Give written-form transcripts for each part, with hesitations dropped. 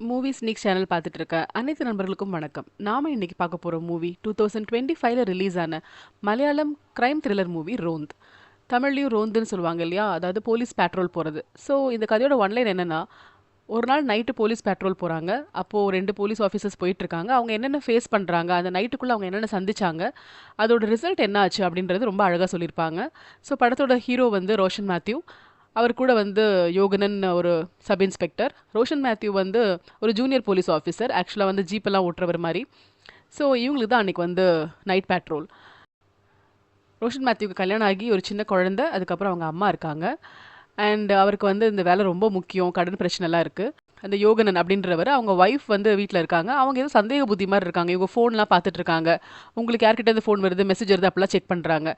Movie sneak channel பார்த்துட்டு இருக்க அனைத்து நண்பர்களுக்கும் வணக்கம். நாம இன்னைக்கு பார்க்க போற மூவி 2025ல ரிலீஸ் ஆன மலையாளம் கிரைம் த்ரில்லர் மூவி ரோந்த். தமிழ்லயும் ரோந்துன்னு சொல்லுவாங்க இல்லையா? அதாவது போலீஸ் பேட்ரோல் போறது. ஸோ இந்த கதையோட ஒன்லைன் என்னன்னா, ஒரு நாள் நைட்டு போலீஸ் பேட்ரோல் போறாங்க. அப்போ 2 போலீஸ் ஆஃபீஸர்ஸ் போயிட்டு இருக்காங்க. அவங்க என்னென்ன ஃபேஸ் பண்றாங்க, அந்த நைட்டுக்குள்ள அவங்க என்னென்ன சந்திச்சாங்க, அதோட ரிசல்ட் என்ன ஆச்சு அப்படின்றது ரொம்ப அழகா சொல்லியிருப்பாங்க. ஸோ படத்தோட ஹீரோ வந்து ரோஷன் மேத்யூ. அவர் கூட வந்து யோகனன் ஒரு சப் இன்ஸ்பெக்டர். ரோஷன் மேத்யூ வந்து ஒரு ஜூனியர் போலீஸ் ஆஃபீஸர். ஆக்சுவலாக வந்து ஜீப்பெல்லாம் ஓட்டுறவர் மாதிரி. ஸோ இவங்களுக்கு தான் அன்றைக்கி வந்து நைட் பேட்ரோல். ரோஷன் மேத்யூக்கு கல்யாணம் ஆகி ஒரு சின்ன குழந்தை, அதுக்கப்புறம் அவங்க அம்மா இருக்காங்க. அண்ட் அவருக்கு வந்து இந்த வேலை ரொம்ப முக்கியம், கடன் பிரச்சனைலாம் இருக்குது. அந்த யோகனன் அப்படின்றவர், அவங்க ஒய்ஃப் வந்து வீட்டில் இருக்காங்க. அவங்க ஏதோ சந்தேக புத்தி மாதிரி இருக்காங்க. இவங்க ஃபோன்லாம் பார்த்துட்டு இருக்காங்க. உங்களுக்கு யார்கிட்ட இருந்து ஃபோன் வருது, மெசேஜ் வருது அப்படிலாம் செக் பண்ணுறாங்க.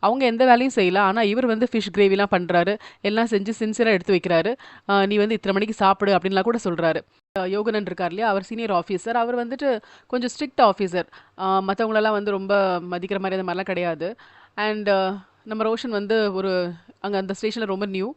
அவங்க எந்த வேலையும் செய்யலாம். ஆனால் இவர் வந்து ஃபிஷ் கிரேவிலாம் பண்ணுறாரு. எல்லாம் செஞ்சு சின்சியராக எடுத்து வைக்கிறாரு. நீ வந்து இத்தனை மணிக்கு சாப்பிடு அப்படின்லாம் கூட சொல்கிறாரு. யோகனன் இருக்கார் இல்லையா, அவர் சீனியர் ஆஃபீஸர். அவர் வந்துட்டு கொஞ்சம் ஸ்ட்ரிக்ட் ஆஃபீஸர். மற்றவங்களெல்லாம் வந்து ரொம்ப மதிக்கிற மாதிரி அந்த மாதிரிலாம் கிடையாது. அண்ட் நம்ம ரோஷன் வந்து ஒரு அங்கே அந்த ஸ்டேஷனில் ரொம்ப நியூ.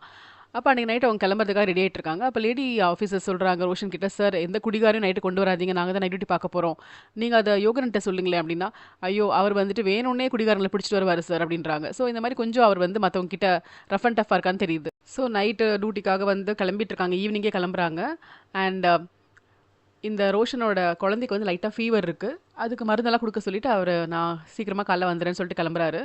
அப்போ அன்றைக்கி நைட் அவங்க கிளம்புறதுக்காக ரெடி ஆகிட்டு இருக்காங்க. அப்போ லேடி ஆஃபீஸர் சொல்கிறாங்க ரோஷன் கிட்ட, சார் எந்த குடிகாரையும் நைட்டு கொண்டு வராதீங்க, நாங்கள் தான் நைட் டியூட்டி பார்க்க போகிறோம், நீங்கள் அதை யோகன்கிட்ட சொல்லுங்களேன் அப்படின்னா, ஐயோ அவர் வந்துட்டு வேணும்னே குடிகாரங்களை பிடிச்சிட்டு வருவார் சார் அப்படின்றாங்க. ஸோ இந்த மாதிரி கொஞ்சம் அவர் வந்து மற்றவங்க கிட்ட ரஃப் அண்ட் டஃப்பாக இருக்கான்னு தெரியுது. ஸோ நைட்டு டியூட்டிக்காக வந்து கிளம்பிட்டு இருக்காங்க. ஈவினிங்கே கிளம்புறாங்க. அண்ட் இந்த ரோஷனோட குழந்தைக்கு வந்து லைட்டாக ஃபீவர் இருக்குது. அதுக்கு மருந்தெல்லாம் கொடுக்க சொல்லிவிட்டு அவர் நான் சீக்கிரமாக காலைல வந்துடுறேன்னு சொல்லிட்டு கிளம்புறாரு.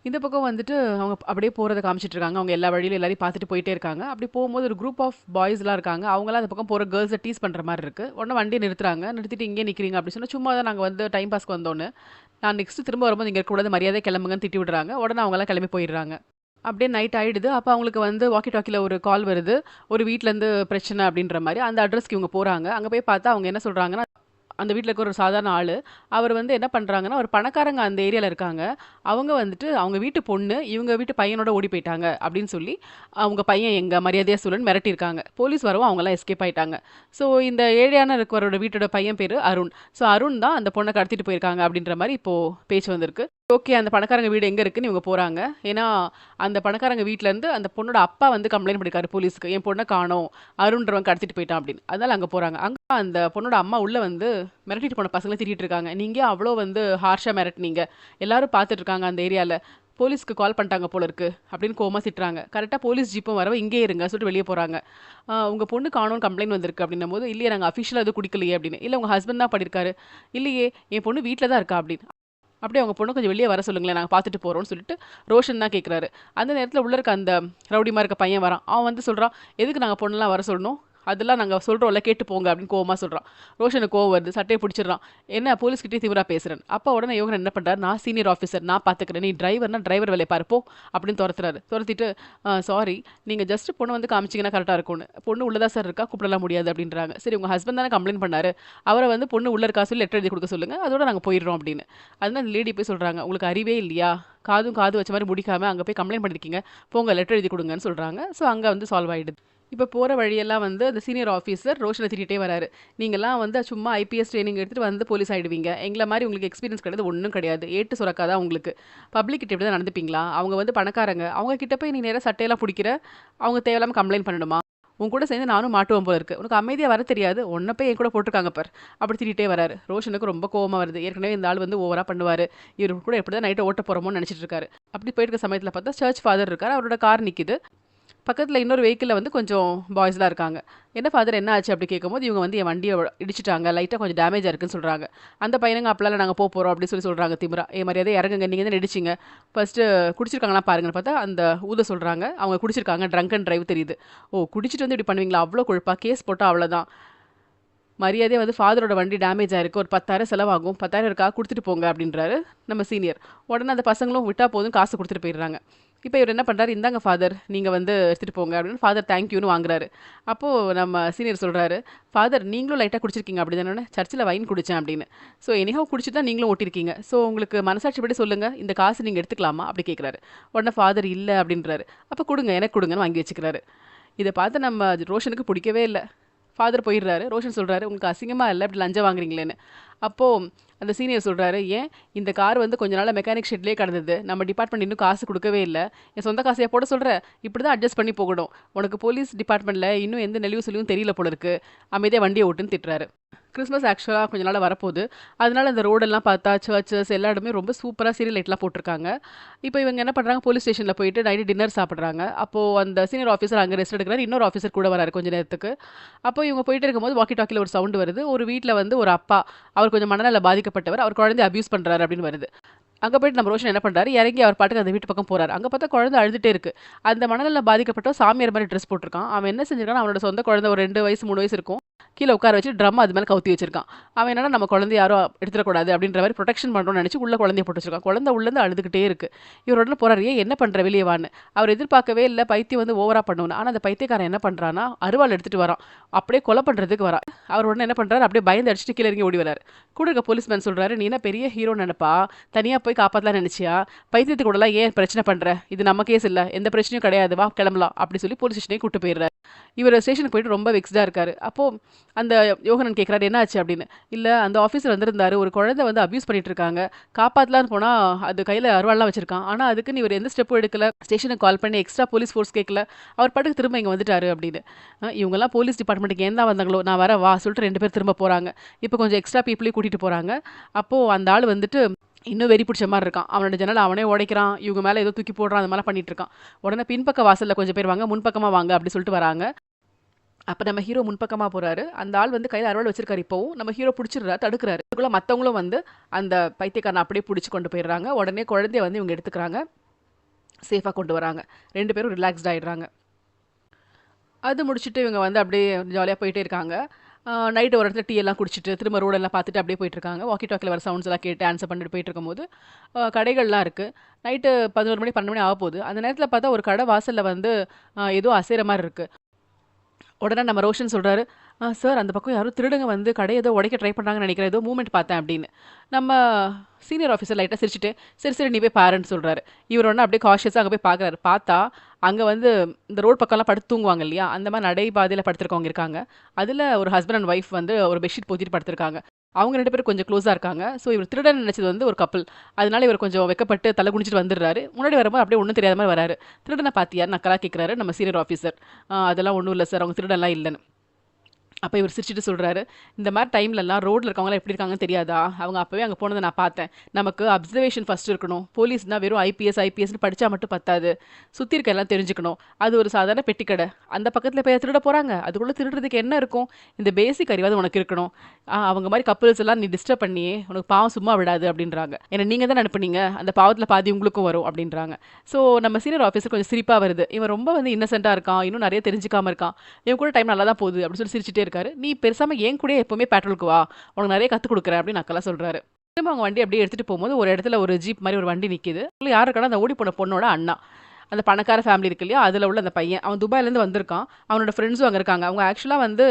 இந்த பக்கம் வந்துட்டு அவங்க அப்படியே போகிறத காமிச்சிட்டு இருக்காங்க. அவங்க எல்லா வழியிலும் எல்லாரையும் பார்த்துட்டு போயிட்டே இருக்காங்க. அப்படி போகும்போது ஒரு குரூப் ஆஃப் பாய்ஸ்லாம் இருக்காங்க. அவங்களாம் அந்த பக்கம் போகிற கேர்ள்ஸை டீஸ் பண்ணுற மாதிரி இருக்குது. உடனே வண்டியை நிறுத்துறாங்க. நிறுத்திட்டு இங்கே நிற்கிறீங்க அப்படின்னு சொன்னால், சும்மா தான் நாங்கள் வந்து டைம் பாஸ்க்கு வந்தோன்னு, நான் நெக்ஸ்ட்டு திரும்ப வரும்போது இங்கே இருக்கக்கூடாது, மரியாதை கிளம்புங்கன்னு திட்டி விடுறாங்க. உடனே அவங்களாம் கிளம்பி போயிடுறாங்க. அப்படியே நைட் ஆகிடுது. அப்போ அவங்களுக்கு வந்து வாக்கி டாக்கியில் ஒரு கால் வருது. ஒரு வீட்டிலேருந்து பிரச்சனை அப்படின்ற மாதிரி. அந்த அட்ரஸ்க்கு இவங்க போகிறாங்க. அங்கே போய் பார்த்தா அவங்க என்ன சொல்கிறாங்கன்னா, அந்த வீட்டில் இருக்க ஒரு சாதாரண ஆள். அவர் வந்து என்ன பண்ணுறாங்கன்னா, ஒரு பணக்காரங்க அந்த ஏரியாவில் இருக்காங்க. அவங்க வந்துட்டு அவங்க வீட்டு பொண்ணு இவங்க வீட்டு பையனோட ஓடி போயிட்டாங்க அப்படின்னு சொல்லி, அவங்க பையன் எங்க மரியாதையாக சொல்லுன்னு மிரட்டியிருக்காங்க. போலீஸ் வரவும் அவங்களாம் எஸ்கேப் ஆயிட்டாங்க. ஸோ இந்த ஏரியான இருக்கிறவரோட வீட்டோட பையன் பேர் அருண். ஸோ அருண் தான் அந்த பொண்ணை கடத்திட்டு போயிருக்காங்க அப்படின்ற மாதிரி இப்போது பேச்சு வந்திருக்கு. ஓகே, அந்த பணக்காரங்க வீடு எங்கே இருக்குன்னு இவங்க போகிறாங்க. ஏன்னா அந்த பணக்காரங்க வீட்டிலேருந்து அந்த பொண்ணோட அப்பா வந்து கம்ப்ளைண்ட் பண்ணியிருக்காரு போலீஸ்க்கு, என் பொண்ணை காணோம், அருண்ன்றவன் கடத்திட்டு போயிட்டான் அப்படின்னு. அதனால அங்கே போகிறாங்க. அங்கே அந்த பொண்ணோட அம்மா உள்ளே வந்து மிரட்டிட்டு போன பசங்களை திட்டிட்டு இருக்காங்க. நீங்கள் அவ்வளோ வந்து ஹார்ஷாக மிரட்டினீங்க, எல்லாரும் பார்த்துட்டு இருக்காங்க அந்த ஏரியாவில், போலீஸ்க்கு கால் பண்ணிட்டாங்க போல இருக்கு அப்படின்னு கோமா திட்டுறாங்க. கரெக்டாக போலீஸ் ஜீப்பும் வரவ இங்கே இருங்க சொல்லிட்டு வெளியே போகிறாங்க. உங்கள் பொண்ணு காணோன்னு கம்ப்ளைண்ட் வந்திருக்கு அப்படின்னும் போது, இல்லையே நாங்கள் அஃபிஷியலாக எதுவும் குடிக்கலையே அப்படின்னு. இல்லை உங்கள் ஹஸ்பண்ட் தான் பண்ணியிருக்காரு. இல்லையே என் பொண்ணு வீட்டில் தான் இருக்கா அப்படின்னு. அப்படியே அவங்க பொண்ணு கொஞ்சம் வெளியே வர சொல்லுங்களேன், நாங்கள் பார்த்துட்டு போகிறோம்னு சொல்லிட்டு ரோஷன் தான் கேட்குறாரு. அந்த நேரத்தில் உள்ள இருக்க அந்த ரவுடிமா இருக்க பையன் வரான். அவன் வந்து சொல்கிறான், எதுக்கு நாங்கள் பொண்ணெல்லாம் வர சொல்லணும், அதெல்லாம் நாங்கள் சொல்கிறோம்ல கேட்டு போங்க அப்படின்னு கோவமாக சொல்கிறான். ரோஷனுக்கு கோவம் வருது. சட்டையை பிடிச்சிடறான். என்ன போலீஸ்கிட்டே தீவிரமாக பேசுகிறேன். அப்போ உடனே யோகன் என்ன பண்ணுறாரு, நான் சீனியர் ஆஃபீஸர், நான் பார்த்துக்கிறேன், நீ டிரைவர்னா டிரைவர் வேலையை பார்ப்போ அப்படின்னு துரத்துறாரு. துரத்திட்டு சாரி, நீங்கள் ஜஸ்ட் பொண்ணு வந்து காமிச்சிங்கன்னா கரெக்டாக இருக்கும்னு. பொண்ணு உள்ளதா சார் இருக்கா, கூப்பிடலாம் முடியாது அப்படின்றாங்க. சரி உங்கள் ஹஸ்பண்ட் தானே கம்ப்ளைண்ட் பண்ணாரு, அவரை வந்து பொண்ணு உள்ள இருக்கா சொல்லி லெட்டர் எழுதி கொடுக்க சொல்லுங்கள், அதோட நாங்கள் போயிடுறோம் அப்படின்னு. அதனால லேடி போய் சொல்கிறாங்க, உங்களுக்கு அறிவே இல்லையா, காது வச்ச மாதிரி முடிக்காமல் அங்கே போய் கம்ப்ளைண்ட் பண்ணியிருக்கீங்க, போங்க லெட்டர் எழுதி கொடுங்கன்னு சொல்கிறாங்க. ஸோ அங்கே வந்து சால்வ் ஆகிடுது. இப்போ போகிற வழியெல்லாம் வந்து அந்த சீனியர் ஆஃபீஸர் ரோஷனை திட்டிகிட்டே வராரு. நீங்கள்லாம் வந்து சும்மா ஐபிஎஸ் ட்ரைனிங் எடுத்துகிட்டு வந்து போலீஸ் ஆகிடுவீங்க, எங்களை மாதிரி உங்களுக்கு எக்ஸ்பீரியன்ஸ் கிடையாது, ஒன்றும் கிடையாது, ஏட்டு சுரக்கா தான் உங்களுக்கு, பப்ளிக் கிட்ட இப்படி தான் நடந்துப்பீங்களா, அவங்க வந்து பணக்காரங்க, அவங்க கிட்ட போய் நீ நேராக சட்டையெல்லாம் பிடிக்கிற, அவங்க தேவையில்லாமல் கம்ப்ளைண்ட் பண்ணணுமா, உன் கூட சேர்ந்து நானும் மாட்டுவோம் போல இருக்கு, உனக்கு அமைதியாக வர தெரியாது, ஒன்றை போய் என் கூட போட்டிருக்காங்க பார் அப்படி திட்டிகிட்டே வராரு. ரோஷனுக்கு ரொம்ப கோவமாக வருது. ஏற்கனவே இந்த ஆள் வந்து ஓவராக பண்ணுவார், இவர் கூட எப்படி தான் நைட்டை ஓட்ட போகிறோமோன்னு நினச்சிட்டு இருக்காரு. அப்படி போயிட்டு இருக்க சமயத்தில் பார்த்தா சர்ச் ஃபாதர் இருக்கார். அவரோட கார் நிற்கிது. பக்கத்தில் இன்னொரு வெஹிக்கிளில் வந்து கொஞ்சம் பாய்ஸ்லாம் இருக்காங்க. என்ன ஃபாதர் என்ன ஆச்சு அப்படி கேட்கும்போது, இவங்க வந்து என் வண்டியை இடிச்சிட்டாங்க, லைட்டாக கொஞ்சம் டேமேஜாக இருக்குன்னு சொல்கிறாங்க. அந்த பையனுங்க அப்பெல்லாம் நாங்கள் போகிறோம் அப்படி சொல்லி சொல்கிறாங்க திமிரா. மரியாதை இறங்குங்க, நீங்கள் தான் இடிச்சிங்க, ஃபஸ்ட்டு குடிச்சிருக்காங்களா பாருங்கன்னு பார்த்தா அந்த ஊத சொல்கிறாங்க. அவங்க குடிச்சிருக்காங்க, ட்ரங்க் அண்ட் டிரைவ் தெரியுது. ஓ குடிச்சிட்டு வந்து இப்படி பண்ணுவீங்களா, அவ்வளோ கொழுப்பா, கேஸ் போட்டால் அவ்வளோதான், மரியாதையே வந்து ஃபாதரோட வண்டி டேமேஜ் ஆயிருக்கு, ஒரு 10,000 செலவாகும், 10,000 இருக்கா கொடுத்துட்டு போங்க அப்படின்றாரு நம்ம சீனியர். உடனே அந்த பசங்களும் விட்டா போதும் காசு கொடுத்துட்டு போயிடுறாங்க. இப்போ இவர் என்ன பண்ணுறாரு, இந்தாங்க ஃபாதர் நீங்கள் வந்து எடுத்துகிட்டு போங்க அப்படின்னு ஃபாதர் தேங்க்யூன்னு வாங்குறாரு. அப்போது நம்ம சீனியர் சொல்கிறாரு, ஃபாதர் நீங்களும் லைட்டாக குடிச்சிருக்கீங்க அப்படி தானே, சர்ச்சில் வைன் குடித்தேன் அப்படின்னு. ஸோ எனிஹாவ் குடிச்சு தான் நீங்களும் ஓட்டிருக்கீங்க, ஸோ உங்களுக்கு மனசாட்சிப்படி சொல்லுங்கள், இந்த காசு நீங்கள் எடுத்துக்கலாமா அப்படி கேட்குறாரு. உடனே ஃபாதர் இல்லை அப்படின்றாரு. அப்போ கொடுங்க, எனக்கு கொடுங்கன்னு வாங்கி வச்சுக்கிறாரு. இதை பார்த்து நம்ம ரோஷனுக்கு பிடிக்கவே இல்லை. ஃபாதர் போயிடுறாரு. ரோஷன் சொல்கிறாரு, உங்களுக்கு அசிங்கமாக இல்லை இப்படி லஞ்சம் வாங்குறீங்களேன்னு. அப்போ அந்த சீனியர் சொல்றாரு, "ஏன் இந்த கார் வந்து கொஞ்ச நாளா மெக்கானிக் ஷெட்லயே கிடந்தது. நம்ம டிபார்ட்மெண்ட் இன்னும் காசு குடுக்கவே இல்ல. என் சொந்த காசையா போட சொல்ற? இப்படிதான் அட்ஜஸ்ட் பண்ணி போகணும். உனக்கு போலீஸ் டிபார்ட்மெண்ட்ல இன்னும் எந்த நெளிவு சுளிவும் தெரியல போல இருக்கு. அமைதியா வண்டிய ஓட்டுன்னு" திட்டுறாரு. கிறிஸ்மஸ் ஆக்சுவலா கொஞ்ச நாளா வரப்போது. அதனால அந்த ரோடெல்லாம் பார்த்தா சர்ச்சஸ் எல்லா இடமே ரொம்ப சூப்பரா சீரியல் லைட்லாம் போட்டிருக்காங்க. இப்போ இவங்க என்ன பண்றாங்க, போலீஸ் ஸ்டேஷன்ல போயிட்டு நைட்டு டின்னர் சாப்பிடுறாங்க. அப்போ அந்த சீனியர் ஆஃபீசர் அங்க ரெஸ்ட் எடுக்கிறாரு. இன்னொரு ஆஃபீசர் கூட வராரு கொஞ்ச நேரத்துக்கு. அப்போ இவங்க போயிட்டு இருக்கும்போது வாக்கி டாக்கில ஒரு சவுண்ட் வருது. ஒரு வீட்ல வந்து ஒரு அப்பா, அவர் கொஞ்சம் மனநல பாதிக்கப்பட்டவர். அவர் குழந்தைய அபியூஸ் பண்றாரு அப்படின்னு வருது. அங்க போயிட்டு நம்ம ரோஷன் என்ன பண்றாரு, இறங்கி அவர் பாட்டுக்கு அந்த வீட்டு பக்கம் போறாரு. அங்க பார்த்தா குழந்தை அழுதுட்டே இருக்கு. அந்த மனநலம் பாதிக்கப்பட்டவன் சாமியார் மாரி ட்ரெஸ் போட்டிருக்கான். அவன் என்ன செஞ்சிருக்கான்னா, அவனோட சொந்த குழந்தை ஒரு 2 வயசு, 3 வயசு இருக்கும். கீழ உட்கார வச்சு ட்ரம் அது மேல கவுத்தி வச்சிருக்கான். அவன் என்னன்னா, நம்ம குழந்தைய யாரும் எடுத்துறக்கூடாது அப்படின்ற மாரி புரொடெக்ஷன் பண்றோம்னு நெனச்சு உள்ள குழந்தைய போட்டு வச்சிருக்கான். குழந்தை உள்ளேருந்து அழுதுகிட்டே இருக்கு. இவர் உடனே போறாரு, "ஏன் என்ன பண்ற? வெளிய வான்னு." அவர் எதிர்பார்க்கவே இல்ல, பைத்தியம் வந்து ஓவரா பண்ணும்னு. ஆனா அந்த பைத்தியக்காரன் என்ன பண்றான்னா, அருவாள் எடுத்துட்டு வரான். அப்படியே கொலை பண்றதுக்கு வரான். அவர் உடனே என்ன பண்றாரு, அப்படியே பயந்து அடிச்சுட்டு கீழ இறங்கி ஓடி வராரு. கூட இருக்க போலீஸ்மேன் சொல்றாரு, "நீ என்ன பெரிய ஹீரோன்னு நெனப்பா? தனியா போய் காப்பாத்தலாம்னு நெனச்சியா? பைத்தியத்துக்கு கூடலாம் ஏன் பிரச்சனை பண்ற? இது நம்ம கேஸ் இல்ல. எந்த பிரச்சனையும் கிடையாது. வா கிளம்பலாம்." அப்படி சொல்லி போலீஸ் ஸ்டேஷனே கூட்டு போயிடுறாரு. இவர் ஸ்டேஷனுக்கு போயிட்டு ரொம்ப வெக்ஸ்டா இருக்காரு. அப்போ அந்த யோகனன் கேட்குறாரு, "என்ன ஆச்சு?" அப்படின்னு. "இல்ல அந்த ஆஃபீஸர் வந்திருந்தாரு. ஒரு குழந்தை வந்து அபியூஸ் பண்ணிட்டு இருக்காங்க. காப்பாத்தலான்னு போனா அது கையில அருவாள்லாம் வச்சிருக்கான். ஆனா அதுக்குன்னு இவர் எந்த ஸ்டெப்பும் எடுக்கல. ஸ்டேஷனுக்கு கால் பண்ணி எக்ஸ்ட்ரா போலீஸ் ஃபோர்ஸ் கேட்கல. அவர் பாட்டுக்கு திரும்ப இங்க வந்துட்டாரு" அப்படின்னு. இவங்கலாம் போலீஸ் டிபார்ட்மெண்ட்டுக்கு ஏன் தான் வந்தாங்களோ, நான் வரேன் வா சொல்லிட்டு 2 பேர் திரும்ப போறாங்க. இப்போ கொஞ்சம் எக்ஸ்ட்ரா பீப்பிளையும் கூட்டிட்டு போறாங்க. அப்போ அந்த ஆள் வந்துட்டு இன்னும் வெறி பிடிச்ச மாரி இருக்கான். அவனோட ஜன்னல அவனே உடைக்கிறான். இவங்க மேல ஏதோ தூக்கி போடுறான். அந்த மாரிலாம் பண்ணிட்டு இருக்கான். உடனே பின்பக்க வாசல்ல கொஞ்சம் பேர் வாங்க, முன்பக்கமா வாங்க அப்படி சொல்லிட்டு வராங்க. அப்ப நம்ம ஹீரோ முன்பக்கமா போறாரு. அந்த ஆள் வந்து கையில அருவாள் வச்சிருக்காரு இப்பவும். நம்ம ஹீரோ புடிச்சிடுறாரு, தடுக்குறாரு. அதுக்குள்ள மத்தவங்களும் வந்து அந்த பைத்தியக்காரன அப்படியே புடிச்சு கொண்டு போயிடுறாங்க. உடனே குழந்தைய வந்து இவங்க எடுத்துக்கிறாங்க. சேஃபா கொண்டு வராங்க. 2 பேரும் ரிலாக்ஸ்ட் ஆயிடுறாங்க. அது முடிச்சுட்டு இவங்க வந்து அப்படியே ஜாலியா போயிட்டே இருக்காங்க. நைட்டு ஒரு இடத்துல டீ எல்லாம் குடிச்சிட்டு, திரும்ப ரோடெல்லாம் பார்த்துட்டு அப்படியே போயிட்டுருக்காங்க. வாக்கி டாக்கில வர சவுண்ட்ஸ் எல்லாம் கேட்டு ஆன்சர் பண்ணிட்டு போயிட்டுருக்கும்போது, கடைகள்லாம் இருக்கு. நைட்டு 11 மணி, 12 மணி ஆகப்போது. அந்த நேரத்தில பார்த்தா ஒரு கடை வாசல்ல வந்து ஏதோ அசைற மாரி இருக்கு. உடனே நம்ம ரோஷன் சொல்றாரு, சார் அந்த பக்கம் யாரோ திருடங்க வந்து கடைய ஏதோ உடைக்க ட்ரை பண்றாங்கன்னு நெனைக்கிறேன். ஏதோ மூவ்மெண்ட் பார்த்தேன்" அப்படின்னு. நம்ம சீனியர் ஆஃபீசர் லைட்டா சிரிச்சுட்டு, "சரி, சரி நீ போய் பாருன்னு" சொல்றாரு. இவர் உடனே அப்படியே காஷியஸா அங்க போய் பார்க்குறாரு. பார்த்தா, அங்க வந்து இந்த ரோட் பக்கம்லாம் படுத்து தூங்குவாங்க இல்லையா? அந்த மாரி நடைபாதையில படுத்திருக்கவங்க இருக்காங்க. அதுல ஒரு ஹஸ்பண்ட் அண்ட் ஒய்ஃப் வந்து ஒரு பெட்ஷீட் போத்திட்டு படுத்திருக்காங்க. அவங்க 2 பேரும் கொஞ்சம் க்ளோஸா இருக்காங்க. ஸோ இவர் திருடன் நெனச்சது வந்து ஒரு கப்பிள். அதனால இவர் கொஞ்சம் வெட்கப்பட்டு தல குனிஞ்சுட்டு வந்துடுறாரு. முன்னாடி வரும்போது அப்படியே ஒண்ணும் தெரியாத மாரி வராரு. "திருடன பார்த்தியான்னு?" நக்கலா கேட்குறாரு நம்ம சீனியர் ஆஃபீசர். "அதெல்லாம் ஒண்ணும் இல்ல சார். அவங்க திருடன்லாம் இல்லன்னு." அப்ப இவர் சிரிச்சுட்டு சொல்றாரு, "இந்த மாரி டைம்லலாம் ரோட்ல இருக்கவங்கலாம் எப்படி இருக்காங்கன்னு தெரியாதா? அவங்க அப்பவே அங்க போனத நான் பார்த்தேன். நமக்கு அப்சர்வேஷன் ஃபர்ஸ்ட் இருக்கணும். போலீஸ்னா வெறும் ஐபிஎஸ்ன்னு படிச்சா மட்டும் பத்தாது. சுத்தி இருக்க எல்லாம் தெரிஞ்சுக்கணும். அது ஒரு சாதாரண பெட்டி கடை. அந்த பக்கத்துல போய் திருட போறாங்க. அதுக்குள்ள திருடுறதுக்கு என்ன இருக்கும்? இந்த பேசிக் அறிவாவது உனக்கு இருக்கணும். அவங்க மாரி கப்பிள்ஸ் எல்லாம் நீ டிஸ்டர்ப் பண்ணியே உனக்கு பாவம் சும்மா விடாது" அப்படின்றாங்க. "ஏன்னா நீங்க தானே அனுப்புனீங்க. அந்த பாவத்துல பாதி உங்களுக்கும் வரும்" அப்படின்றாங்க. ஸோ நம்ம சீனியர் ஆஃபீஸர் கொஞ்சம் சிரிப்பா வருது. இவன் ரொம்ப வந்து இன்னசென்ட்டா இருக்கான். இன்னும் நெறைய தெரிஞ்சுக்காம இருக்கான். இவன் கூட டைம் நல்லா தான் போகுது அப்படின்னு சொல்லி சிரிச்சுட்டே இருக்காரு. "நீ பேசாம என் கூடயே எப்பவுமே பெட்ரோலுக்கு வா. உனக்கு நெறைய கத்துக் குடுக்குறேன்" அப்படின்னு நக்கலா சொல்றாரு. திரும்ப அவங்க வண்டி அப்படியே எடுத்துட்டு போகும்போது ஒரு இடத்துல ஒரு ஜீப் மாரி ஒரு வண்டி நிக்குது. உள்ள யாரு இருக்கான்னா, அந்த ஓடி போன பொண்ணோட அண்ணா. அந்த பணக்கார ஃபேமிலி இருக்கு இல்லையா? அதுல உள்ள அந்த பையன். அவன் துபாய்லேருந்து வந்திருக்கான். அவனோட ஃப்ரெண்ட்ஸும் அங்க இருக்காங்க. அவங்க ஆக்சுவலா வந்து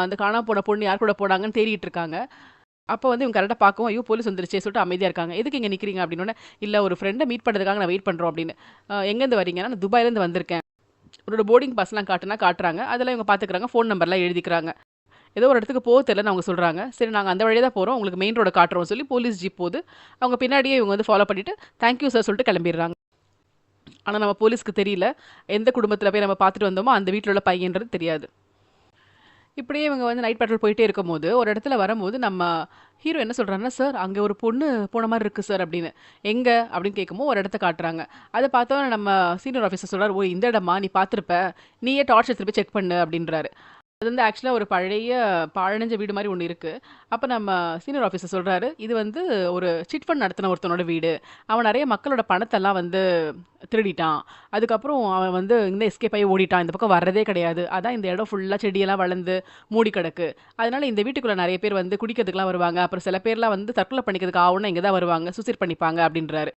அந்த காணாம போன பொண்ணு யார் கூட போனாங்கன்னு தேடிட்டு இருக்காங்க. அப்போ வந்து இவங்க கரெக்ட்டா பார்க்கவும், "ஐயோ! போலீஸ் வந்துருச்சே" சொல்லிட்டு அமைதியா இருக்காங்க. "எதுக்கு இங்க நிக்கிறீங்க?" அப்படின்னோனே, "இல்ல ஒரு ஃப்ரெண்ட மீட் பண்றதுக்காக நான் வெயிட் பண்றோம்" அப்படின்னு. எங்கேருந்து வரீங்கன்னா, "நான் துபாய்லேருந்து வந்திருக்கேன்." உன்னோட போர்டிங் பாஸ்லாம் காட்டுனா காட்டுறாங்க. அதெல்லாம் இவங்க பார்த்துக்கிறாங்க. ஃபோன் நம்பர்லாம் எழுதிக்கிறாங்க. ஏதோ ஒரு இடத்துக்கு போக தெரியலன்னு அவங்க சொல்றாங்க. சரி நாங்க அந்த வழியா தான் போறோம். உங்களுக்கு மெயின் ரோட காட்டுறோம்னு சொல்லி போலீஸ் ஜீப் போது. அவங்க பின்னாடியே இவங்க வந்து ஃபாலோ பண்ணிட்டு, "தேங்க் யூ சார்" சொல்லிட்டு கிளம்பிடுறாங்க. ஆனா நம்ம போலீஸ்க்கு தெரியல. எந்த குடும்பத்தில போய் நம்ம பார்த்துட்டு வந்தோமோ, அந்த வீட்ல உள்ள பையன்றது தெரியாது. இப்படியே இவங்க வந்து நைட் பேட்ரோல் போயிட்டே இருக்கும்போது, ஒரு இடத்துல வரும்போது நம்ம ஹீரோ என்ன சொல்றாருன்னா, "சார் அங்க ஒரு பொண்ணு போன மாரி இருக்கு சார்" அப்படின்னு. "எங்க?" அப்படின்னு கேட்கும்போது ஒரு இடத்த காட்டுறாங்க. அத பார்த்தோனே நம்ம சீனியர் ஆஃபீசர் சொல்றாரு, "ஓ! இந்த இடமா? நீ பார்த்துருப்ப. நீயே டார்ச் எடுத்துட்டு போய் செக் பண்ணு" அப்படின்றாரு. அது வந்து ஆக்சுவலா ஒரு பழைய பாழடைஞ்ச வீடு மாரி ஒண்ணு இருக்கு. அப்ப நம்ம சீனியர் ஆஃபீசர் சொல்றாரு, "இது வந்து ஒரு சிட் ஃபண்ட் நடத்துன ஒருத்தனோட வீடு. அவன் நெறைய மக்களோட பணத்தெல்லாம் வந்து திருடிட்டான். அதுக்கப்புறம் அவன் வந்து இங்கருந்து எஸ்கேப் ஆயி ஓடிட்டான். இந்த பக்கம் வர்றதே கிடையாது. அதான் இந்த இடம் ஃபுல்லா செடியெல்லாம் வளர்ந்து மூடி கிடக்கு. அதனால இந்த வீட்டுக்குள்ள நெறைய பேர் வந்து குடிக்கிறதுக்குலாம் வருவாங்க. அப்புறம் சில பேர்லாம் வந்து தற்கொலை பண்ணிக்கிறதுக்கு ஆவுன்னா இங்க தான் வருவாங்க. சூசைட் பண்ணிப்பாங்க" அப்படின்றாரு.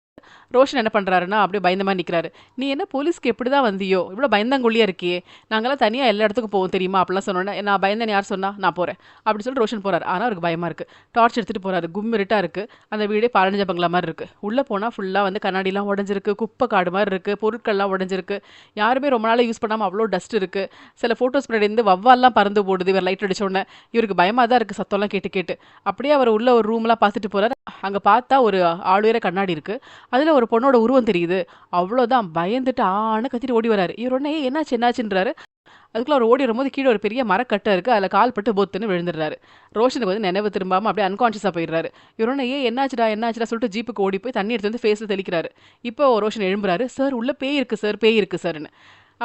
ரோஷன் என்ன பண்ணுறாருன்னா அப்படியே பயந்த மாதிரி நிற்கிறாரு. நீ என்ன போலீஸ்க்கு எப்படி தான் வந்தியோ, இவ்வளோ பயந்தாங்கொல்லியாக இருக்கியே, நாங்களாம் தனியாக எல்லா இடத்துக்கும் போவோம் தெரியுமா அப்படிலாம் சொன்னோன்னே, நான் பயந்தேன்னு யார் சொன்னா, நான் போகிறேன் அப்படி சொல்லி ரோஷன் போகிறார். ஆனால் அவருக்கு பயமாக இருக்குது. டார்ச் எடுத்துகிட்டு போகிறாரு. கும்மிருட்டாக இருக்குது. அந்த வீடே பாலஞ்ச பங்களா மாதிரி இருக்குது. உள்ளே போனால் ஃபுல்லாக வந்து கண்ணாடிலாம் உடஞ்சிருக்கு, குப்பை காடு மாதிரி இருக்குது, பொருட்கள்லாம் உடஞ்சிருக்கு. யாருமே ரொம்ப நாளாக யூஸ் பண்ணாமல் அவ்வளோ டஸ்ட் இருக்குது. சில ஃபோட்டோஸ் பின்னாடி இருந்து வவ்வால்லாம் பறந்து போடுது இவர் லைட் அடிச்சோடனே. இவருக்கு பயமாக தான் இருக்குது சத்தம்லாம் கேட்டு கேட்டு. அப்படியே அவர் உள்ள ஒரு ரூம்லாம் பார்த்துட்டு போகிறார். அங்கே பார்த்தா ஒரு ஆளுயர கண்ணாடி இருக்குது. அதில் ஒரு பொண்ணோட உருவம் தெரியுது. அவ்வளோதான், பயந்துட்டு ஆன்னு கத்திட்டு ஓடி வராரு. இவர் உடனே என்னாச்சு என்னாச்சுன்றாரு. அதுக்குள்ள அவர் ஓடி வரும்போது கீழே ஒரு பெரிய மரக்கட்டை இருக்குது. அதில் கால் பட்டு பொத்துன்னு விழுந்துடுறாரு. ரோஷனுக்கு வந்து நினைவு திரும்பாமல் அப்படியே அன்கான்ஷியஸாக போயிடுறாரு. இவர் உடனே என்னாச்சுடா என்னாச்சுடா சொல்லிட்டு ஜீப்புக்கு ஓடி போய் தண்ணி எடுத்து வந்து ஃபேஸில் தெளிக்கிறாரு. இப்போ ரோஷன் எழும்புறாரு. சார் உள்ள பேய் இருக்குது சார், பேய் இருக்குது சார்னு.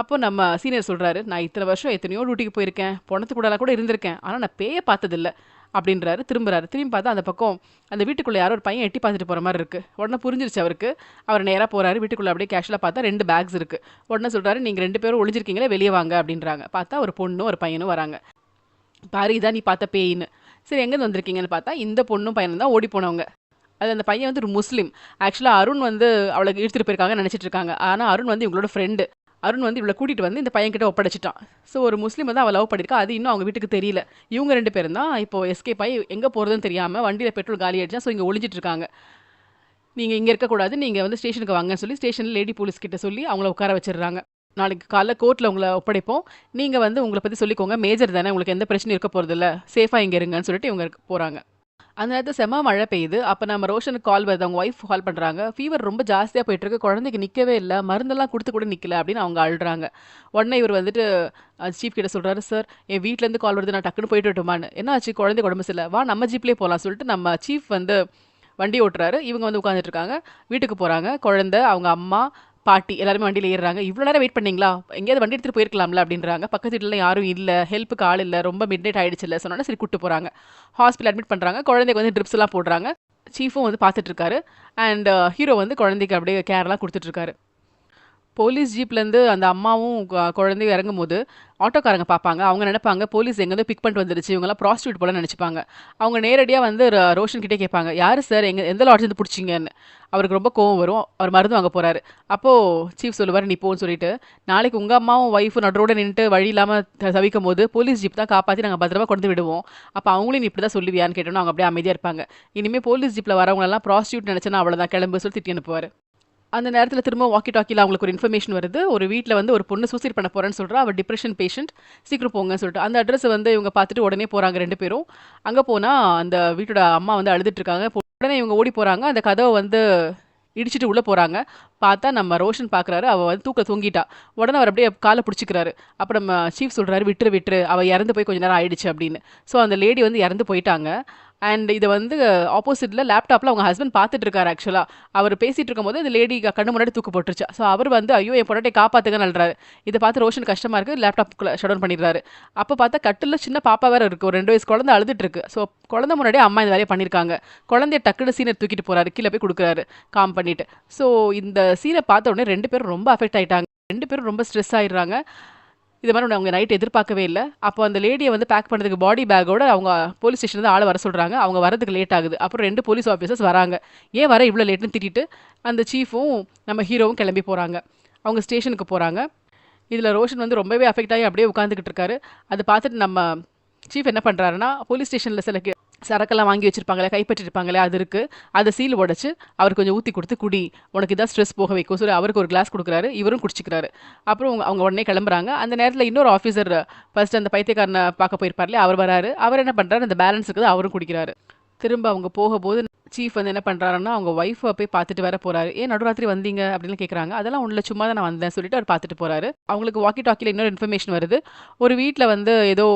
அப்போ நம்ம சீனியர் சொல்கிறாரு, நான் இத்தனை வருஷம் எத்தனையோ டியூட்டிக்கு போயிருக்கேன், பொணத்து கூடலாம் கூட இருந்திருக்கேன், ஆனால் நான் பேயை பார்த்ததில்ல அப்படின்றாரு. திரும்புறாரு. திரும்பி பார்த்தா அந்த பக்கம் அந்த வீட்டுக்குள்ளே யாரோ ஒரு பையன் எட்டி பார்த்துட்டு போகிற மாதிரி இருக்குது. உடனே புரிஞ்சிருச்சு அவருக்கு. அவர் நேராக போகிறாரு. வீட்டுக்குள்ளே அப்படியே கேஷுவலாக பார்த்தா 2 பேக்ஸ் இருக்குது. உடனே சொல்கிறாரு, நீங்கள் 2 பேரும் ஒளிஞ்சிருக்கீங்களே, வெளியே வாங்க அப்படின்றாங்க. பார்த்தா ஒரு பொண்ணும் ஒரு பையனும் வராங்க. பாரு இதான் நீ பார்த்த பேயின்னு. சரி எங்கேருந்து வந்திருக்கீங்கன்னு பார்த்தா இந்த பொண்ணும் பையனும் தான் ஓடி போனவங்க. அது அந்த பையன் வந்து ஒரு முஸ்லீம். ஆக்சுவலாக அருண் வந்து அவளை இழுத்துட்டு போயிருக்காங்கன்னு நினச்சிட்டு இருக்காங்க. ஆனால் அருண் வந்து இவங்களோட ஃப்ரெண்டு. அருண் வந்து இவளை கூட்டிகிட்டு வந்து இந்த பையன்கிட்ட ஒப்படைச்சிட்டான். ஸோ ஒரு முஸ்லீம் வந்து அவள் லவ் பண்ணியிருக்கா. அது இன்னும் அவங்க வீட்டுக்கு தெரியல. இவங்க 2 பேரும் தான் இப்போ எஸ்கேப் ஆகி எங்கே போகிறதுன்னு தெரியாமல் வண்டியில் பெட்ரோல் காலி ஆகிடுச்சா. ஸோ இங்கே ஒளிஞ்சிட்டு இருக்காங்க. நீங்கள் இங்கே இருக்கக்கூடாது, நீங்கள் வந்து ஸ்டேஷனுக்கு வாங்கன்னு சொல்லி ஸ்டேஷனில் லேடி போலீஸ் கிட்ட சொல்லி அவங்கள உட்கார வச்சிடுறாங்க. நாளைக்கு காலைல கோர்ட்டில் உங்களை ஒப்படைப்போம், நீங்கள் வந்து உங்களை பற்றி சொல்லிக்கோங்க, மேஜர் தானே, உங்களுக்கு எந்த பிரச்சனையும் இருக்க போகிறதில்ல, சேஃபாக இங்கே இருங்கன்னு சொல்லிட்டு இவங்க போகிறாங்க. அந்த நேரத்தில் செம மழை பெய்யுது. அப்போ நம்ம ரோஷனுக்கு கால் வருது. அவங்க ஒய்ஃப் கால் பண்ணுறாங்க. ஃபீவர் ரொம்ப ஜாஸ்தியாக போயிட்டுருக்கு, குழந்தைக்கு நிற்கவே இல்லை, மருந்தெல்லாம் கொடுத்து கூட நிற்கல அப்படின்னு அவங்க அழுறாங்க. உடனே இவர் வந்துட்டு சீஃப் கிட்ட சொல்கிறாரு, சார் என் வீட்டிலேருந்து கால் வருது, நான் டக்குன்னு போயிட்டு வரட்டுமான்னு. என்ன ஆச்சு, குழந்தை உடம்பு சரியில்லை, வா நம்ம ஜீப்லேயே போகலாம் சொல்லிட்டு நம்ம சீஃப் வந்து வண்டி ஓட்டுறாரு. இவங்க வந்து உட்காந்துட்டு இருக்காங்க. வீட்டுக்கு போகிறாங்க. குழந்தை, அவங்க அம்மா, பாட்டி எல்லாருமே வண்டியில் ஏறுறாங்க. இவ்வளோ நேரம் வெயிட் பண்ணீங்களா, எங்கேயாவது வண்டி எடுத்துகிட்டு போயிருக்கலாம்ல அப்படின்றாங்க. பக்கத்து வீட்டில் யாரும் இல்லை, ஹெல்ப்புக்கு ஆள் இல்லை, ரொம்ப மிட் நைட் ஆகிடுச்சு இல்லை சொன்னோன்னா சரி கூப்பிட்டு போகிறாங்க. ஹாஸ்பிட்டல் அட்மிட் பண்ணுறாங்க. குழந்தைக்கு வந்து ட்ரிப்ஸ் எல்லாம் போடுறாங்க. சீஃபும் வந்து பார்த்துட்ருக்காரு. அண்ட் ஹீரோ வந்து குழந்தைக்கு அப்படியே கேர்லாம் கொடுத்துட்ருக்காரு. போலீஸ் ஜீப்லேருந்து அந்த அம்மாவும் குழந்தையும் இறங்கும்போது ஆட்டோக்காரங்க பார்ப்பாங்க. அவங்க நினைப்பாங்க போலீஸ் எங்கேருந்து பிக் பண்ணிட்டு வந்துருச்சு, இவங்கெல்லாம் ப்ராஸ்டியூட் போல நினச்சிப்பாங்க. அவங்க நேரடியாக வந்து ரோஷன் கிட்டே கேட்பாங்க, யார் சார் எந்த லாட்ஜ் பிடிச்சிங்கன்னு. அவருக்கு ரொம்ப கோவம் வரும். அவர் மருந்து வாங்க போகிறாரு. அப்போது சீஃப் சொல்லுவார், நீ போன்னு சொல்லிட்டு, நாளைக்கு உங்கள் அம்மாவும் ஒய்ஃபும் நடுரோட நின்றுட்டு வழி இல்லாமல் தவிக்கும் போது போலீஸ் ஜீப் தான் காப்பாற்றி நாங்கள் பத்திரமா கொண்டு விடுவோம். அப்போ அவங்களும் நீ இப்படி தான் சொல்லுவியான்னு கேட்டோன்னா அவங்க அப்படியே அமைதியாக இருப்பாங்க. இனிமேல் போலீஸ் ஜீப்பில் வரவங்களெல்லாம் ப்ராஸ்டியூட் நினச்சேன்னா அவ்வளோதான், கிளம்பு சொல்லி திட்டி அனுப்புவார். அந்த நேரத்தில் திரும்ப வாக்கி டாக்கியில் அவங்களுக்கு ஒரு இன்ஃபர்மேஷன் வருது. ஒரு வீட்டில் வந்து ஒரு பொண்ணு சூசைட் பண்ண போகிறேன்னு சொல்கிறா. அவள் டிப்ரெஷன் பேஷண்ட், சீக்கிரம் போங்கன்னு சொல்லிட்டு அந்த அட்ரஸ் வந்து இவங்க பார்த்துட்டு உடனே போகிறாங்க 2 பேரும். அங்கே போனால் அந்த வீட்டோட அம்மா வந்து அழுதுட்டுருக்காங்க. உடனே இவங்க ஓடி போகிறாங்க. அந்த கதவை வந்து இடிச்சிட்டு உள்ளே போகிறாங்க. பார்த்தா நம்ம ரோஷன் பார்க்குறாரு. அவள் வந்து தூங்கிட்டா. உடனே அவர் அப்படியே காலை பிடிச்சிக்கிறாரு. அப்போ நம்ம சீஃப் சொல்கிறாரு, விட்டுரு அவள் இறந்து போய் கொஞ்ச நேரம் ஆயிடுச்சு அப்படின்னு. ஸோ அந்த லேடி வந்து இறந்து போயிட்டாங்க. அண்ட் இதை வந்து ஆப்போசிட்டில் லேப்டாப்பில் அவங்க ஹஸ்பண்ட் பார்த்துட்டு இருக்காரு. ஆக்சுவலாக அவர் பேசிகிட்டு இருக்கும்போது இந்த லேடி கண்ணு முன்னாடி தூக்கு போட்டுருச்சு. ஸோ அவர் வந்து ஐயோ என் பொண்ணாட்டை காப்பாற்றுங்கன்னு அழுறாரு. இதை பார்த்து ரோஷன் கஷ்டமாக இருக்குது. லேப்டாப்புக்குள்ளே ஷட் டவுன் பண்ணிடுறாரு. அப்போ பார்த்தா கட்டில் சின்ன பாப்பா வேறு இருக்குது. ஒரு 2 வயசு குழந்தை அழுதுட்டு இருக்கு. ஸோ குழந்தை முன்னாடியே அம்மா இந்த வேலையை பண்ணியிருக்காங்க. குழந்தைய டக்குனு சீனை தூக்கிட்டு போகிறாரு, கீழே போய் கொடுக்குறாரு காம் பண்ணிட்டு. ஸோ இந்த சீனை பார்த்த உடனே 2 பேரும் ரொம்ப அஃபெக்ட் ஆகிட்டாங்க. 2 பேரும் ரொம்ப ஸ்ட்ரெஸ் ஆகிடுறாங்க. இது மாதிரி அவங்க நைட் எதிர்பார்க்கவே இல்லை. அப்போ அந்த லேடியை வந்து பேக் பண்ணுறதுக்கு பாடி பேக்கோட அவங்க போலீஸ் ஸ்டேஷனில் ஆள் வர சொல்கிறாங்க. அவங்க வரதுக்கு லேட் ஆகுது. அப்புறம் 2 போலீஸ் ஆஃபீஸர்ஸ் வராங்க. ஏன் வர இவ்வளோ லேட்டுன்னு திட்டிட்டு அந்த சீஃபும் நம்ம ஹீரோவும் கிளம்பி போகிறாங்க. அவங்க ஸ்டேஷனுக்கு போகிறாங்க. இதில் ரோஷன் வந்து ரொம்பவே அஃபெக்ட் ஆகி அப்படியே உட்காந்துக்கிட்டு இருக்காரு. அதை பார்த்துட்டு நம்ம சீஃப் என்ன பண்ணுறாருன்னா, போலீஸ் ஸ்டேஷனில் சில சரக்கெல்லாம் வாங்கி வச்சுருப்பாங்களே, கைப்பற்றிருப்பாங்களே, அது இருக்குது. அதை சீல் உடச்சி அவர் கொஞ்சம் ஊற்றி கொடுத்து குடி, உனக்கு இதான் ஸ்ட்ரெஸ் போக வைக்கும் சொல்லி அவருக்கு ஒரு கிளாஸ் கொடுக்குறாரு. இவரும் குடிச்சிக்கிறாரு. அப்புறம் அவங்க உடனே கிளம்புறாங்க. அந்த நேரத்தில் இன்னொரு ஆஃபீஸர் ஃபர்ஸ்ட் அந்த பைத்தியக்காரனை பார்க்க போயிருப்பார்லே, அவர் வராரு. அவர் என்ன பண்ணுறாரு, அந்த பேலன்ஸ் இருக்குது அவரும் குடிக்கிறாரு. திரும்ப அவங்க போகும்போது சீஃப் வந்து என்ன பண்ணுறாருன்னா, அவங்க ஒய்ஃபை போய் பார்த்துட்டு வர போகிறாரு. ஏன் நடுராத்திரி வந்தீங்க அப்படின்னு கேட்குறாங்க. அதெல்லாம் ஒன்றில் சும்மா தான் நான் வந்தேன் சொல்லிட்டு அவர் பார்த்துட்டு போகிறாரு. அவங்களுக்கு வாக்கி டாக்கியில் இன்னொரு இன்ஃபர்மேஷன் வருது. ஒரு வீட்டில் வந்து ஏதோ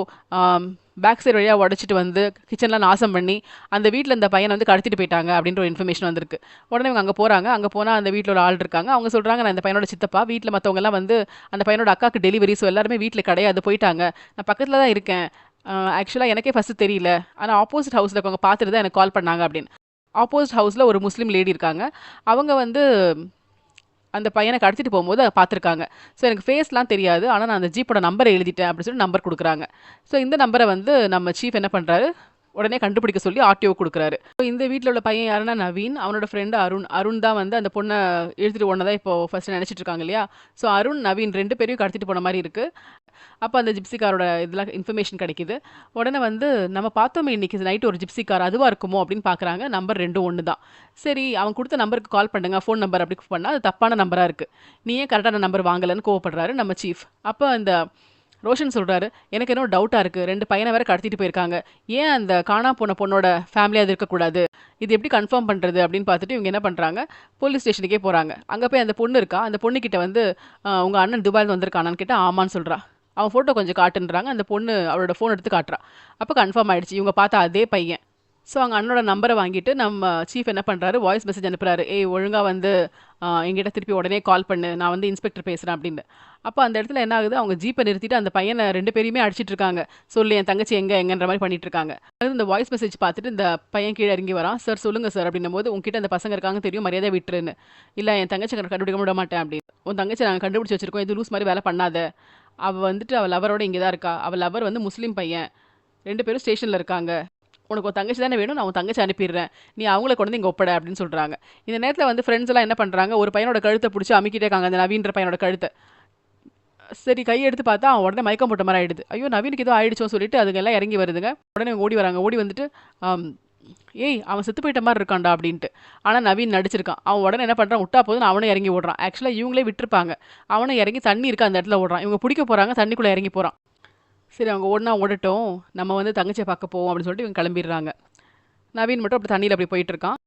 பேக் சைடு வழியாக உடச்சிட்டு வந்து கிச்சன்லாம் நாசம் பண்ணி அந்த வீட்டில் இந்த பையனை வந்து கடத்திட்டு போயிட்டாங்க அப்படின்ற ஒரு இன்ஃபர்மேஷன் வந்திருக்கு. உடனே இவங்க அங்கே போகிறாங்க. அங்கே போனால் அந்த வீட்டில் ஒரு ஆள் இருக்காங்க. அவங்க சொல்கிறாங்க, நான் இந்த பையனோட சித்தப்பா, வீட்டில் மற்றவங்கலாம் வந்து அந்த பையனோட அக்காவுக்கு டெலிவரி, ஸோ எல்லாருமே வீட்டில் கிடையாது, போயிட்டாங்க, நான் பக்கத்தில் தான் இருக்கேன். ஆக்சுவலாக எனக்கே ஃபஸ்ட்டு தெரியல, ஆனால் ஆப்போசிட் ஹவுஸில் அவங்க பார்த்துட்டு தான் எனக்கு கால் பண்ணாங்க அப்படின்னு. ஆப்போசிட் ஹவுஸில் ஒரு முஸ்லீம் லேடி இருக்காங்க. அவங்க வந்து அந்த பையனை கடத்திட்டு போகும்போது அதை பார்த்துருக்காங்க. ஸோ எனக்கு ஃபேஸ்லாம் தெரியாது, ஆனால் நான் அந்த ஜீப்போட நம்பரை எழுதிட்டேன் அப்படின்னு சொல்லி நம்பர் கொடுக்குறாங்க. ஸோ இந்த நம்பரை வந்து நம்ம சீஃப் என்ன பண்ணுறாரு, உடனே கண்டுபிடிக்க சொல்லி ஆர்டிஓ குடுக்குறாரு. இந்த வீட்ல உள்ள பையன் யாருன்னா நவீன். அவனோட ஃப்ரெண்ட் அருண். அருண் தான் வந்து அந்த பொண்ண இழுத்துட்டு போனதா இப்போ ஃபர்ஸ்ட் நெனச்சிட்டு இருக்காங்க இல்லையா? ஸோ அருண், நவீன் 2 பேரையும் கடத்திட்டு போன மாரி இருக்கு. அப்ப அந்த ஜிப்சி காரோட இதெல்லாம் இன்ஃபர்மேஷன் கிடைக்குது. உடனே வந்து நம்ம பார்த்தோமே இன்னைக்கு நைட் ஒரு ஜிப்சி கார் அதுவா இருக்குமோ அப்படின்னு பார்க்குறாங்க. நம்பர் 2 ஒண்ணு தான். சரி அவன் குடுத்த நம்பருக்கு கால் பண்ணுங்க. ஃபோன் நம்பர் அப்படி பண்ணா அது தப்பான நம்பரா இருக்கு. நீ ஏன் கரெக்டான நம்பர் வாங்கலன்னு கோவப்படுறாரு நம்ம சீஃப். அப்ப அந்த ரோஷன் சொல்றாரு, எனக்கு என்னவோ டவுட்டா இருக்கு. 2 பையன வேற கடத்திட்டு போயிருக்காங்க. ஏன் அந்த காணாம போன பொண்ணோட ஃபேமிலியா அது இருக்கக்கூடாது? இது எப்படி கன்ஃபார்ம் பண்றது? அப்படின்னு பார்த்துட்டு இவங்க என்ன பண்றாங்க, போலீஸ் ஸ்டேஷனுக்கே போறாங்க. அங்க போய் அந்த பொண்ணு இருக்கா. அந்த பொண்ணுகிட்ட வந்து உங்க அண்ணன் துபாய்ல வந்திருக்கானான்னு கேட்டா ஆமான்னு சொல்றா. அவன் ஃபோட்டோ கொஞ்சம் காட்டுன்றாங்க. அந்த பொண்ணு அவளோட ஃபோன் எடுத்து காட்டுறா. அப்ப கன்ஃபார்ம் ஆயிடுச்சு. இவங்க பார்த்த அதே பையன். ஸோ அவங்க அண்ணனோட நம்பரை வாங்கிட்டு நம்ம சீஃப் என்ன பண்ணுறாரு, வாய்ஸ் மெசேஜ் அனுப்புறாரு. ஏய் ஒழுங்கா வந்து என்கிட்ட திருப்பி உடனே கால் பண்ணு, நான் வந்து இன்ஸ்பெக்டர் பேசுகிறேன் அப்படின்னு. அப்போ அந்த இடத்துல என்ன ஆகுது, அவங்க ஜீப்பை நிறுத்திட்டு அந்த பையனை 2 பேரையுமே அடிச்சிட்டு இருக்காங்க. சொல்லு என் தங்கச்சி எங்கன்ற மாதிரி பண்ணிட்டு இருக்காங்க. அதாவது இந்த வாய்ஸ் மெசேஜ் பார்த்துட்டு இந்த பையன் கீழே இறங்கி வரான். சார் சொல்லுங்க சார் அப்படின்னும் போது, உங்ககிட்ட அந்த பசங்க இருக்காங்க தெரியும், மரியாதை விட்டுருன்னு. இல்லை என் தங்கச்சி கண்டுபிடிக்க விட மாட்டேன் அப்படின்னு. உன் தங்கச்சி நாங்கள் கண்டுபிடிச்சி வச்சிருக்கோம், இது லூஸ் மாதிரி வேலை பண்ணாத. அவள் வந்துட்டு அவள் லவரோட இங்கே தான் இருக்கா. அவள் லவர் வந்து முஸ்லீம் பையன். 2 பேரும் ஸ்டேஷனில் இருக்காங்க. உனக்கு ஒரு தங்கச்சி தானே வேணும், நான் உன் தங்கச்சி அனுப்பிடுறேன், நீ அவங்கள கொண்டு வந்து இங்கே ஒப்பட அப்படின்னு சொல்கிறாங்க. இந்த நேரத்தில் வந்து ஃப்ரெண்ட்ஸ் எல்லாம் என்ன பண்ணுறாங்க, ஒரு பையனோட கழுத்தை பிடிச்சி அமுக்கிட்டே இருக்காங்க, அந்த நவீன்ற பையனோட கழுத்தை. சரி கை எடுத்து பார்த்தா அவன் உடனே மயக்கம் போட்ட மாதிரி ஆயிடுது. ஐயோ நவீனுக்கு ஏதோ ஆயிடுச்சோன்னு சொல்லிட்டு அதுங்கெல்லாம் இறங்கி வருதுங்க. உடனே ஓடி வராங்க. ஓடி வந்துட்டு ஏய் அவன் செத்து போயிட்ட மாதிரி இருக்கான்டா அப்படின்ட்டு. ஆனால் நவீன் நடிச்சிருக்கான். அவன் உடனே என்ன பண்ணுறான், விட்டா போதும் அவனும் இறங்கி ஓடுறான். ஆக்சுவலாக இவங்களே விட்டுருப்பாங்க. அவனும் இறங்கி தண்ணி இருக்கா அந்த இடத்துல ஓடுறான். இவங்க பிடிக்க போகிறாங்க, தண்ணிக்குள்ளே இறங்கி போகிறான். சரி அவங்க ஓடினா ஓடட்டும், நம்ம வந்து தங்கச்சியை பார்க்க போவோம் அப்படின்னு சொல்லிட்டு இவங்க கிளம்பிடுறாங்க. நவீன் மட்டும் அப்படி தண்ணியில் அப்படி போயிட்டு இருக்கான்.